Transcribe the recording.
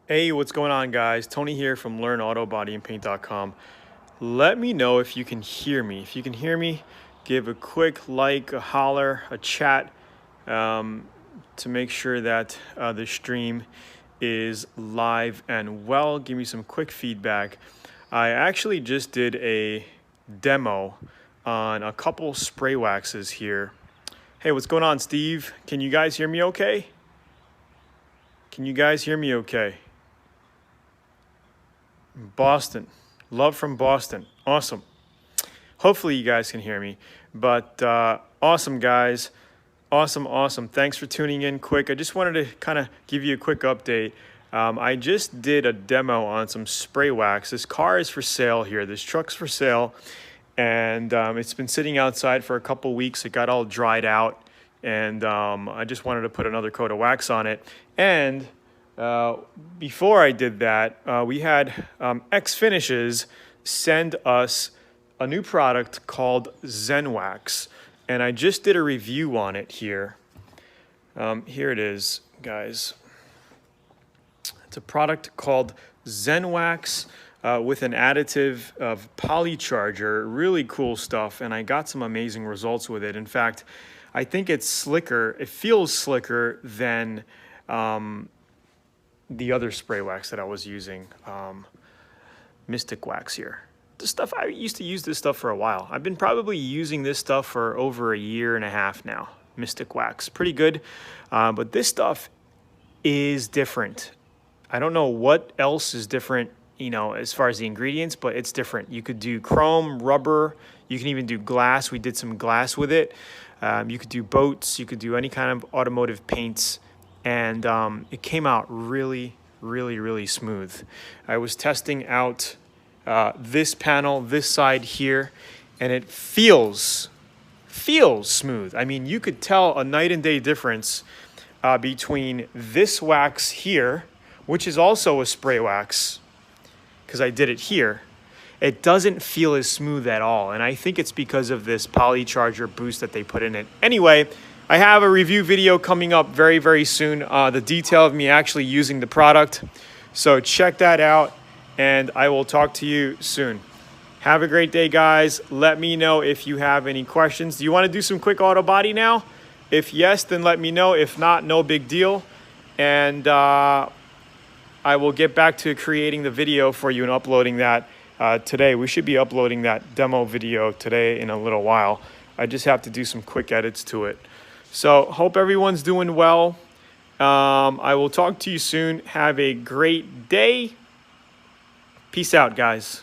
Hey, what's going on, guys? Tony here from LearnAutoBodyAndPaint.com. Let me know if you can hear me. If you can hear me, give a quick like, a holler, a chat to make sure that the stream is live and well. Give me some quick feedback. I actually just did a demo on a couple spray waxes here. Hey, what's going on, Steve? Can you guys hear me okay? Can you guys hear me okay? Boston. Love from Boston. Awesome. Hopefully you guys can hear me. But awesome, guys. Awesome. Thanks for tuning in quick. I just wanted to kind of give you a quick update. I just did a demo on some spray wax. This car is for sale here. This truck's for sale. And it's been sitting outside for a couple weeks. It got all dried out. And I just wanted to put another coat of wax on it. And before I did that, we had X Finishes send us a new product called ZenWax, and I just did a review on it here. Here it is, guys. It's a product called ZenWax with an additive of Polycharger. Really cool stuff, and I got some amazing results with it. In fact, I think it's slicker. It feels slicker than the other spray wax that I was using, Mystic Wax here. This stuff, I used to use this stuff for a while. I've been probably using this stuff for over a year and a half now. Mystic Wax, pretty good. But this stuff is different. I don't know what else is different, you know, as far as the ingredients, but it's different. You could do chrome, rubber, you can even do glass. We did some glass with it. You could do boats, you could do any kind of automotive paints. And it came out really smooth. I was testing out this panel, this side here, and it feels smooth. I mean, you could tell a night and day difference between this wax here, which is also a spray wax, because I did it here. It doesn't feel as smooth at all, and I think it's because of this Polycharger boost that they put in it. Anyway, I have a review video coming up very soon, the detail of me actually using the product. So check that out, and I will talk to you soon. Have a great day, guys. Let me know if you have any questions. Do you want to do some quick auto body now? If yes, then let me know. If not, no big deal. And I will get back to creating the video for you and uploading that today. We should be uploading that demo video today in a little while. I just have to do some quick edits to it. So hope everyone's doing well. I will talk to you soon. Have a great day. Peace out, guys.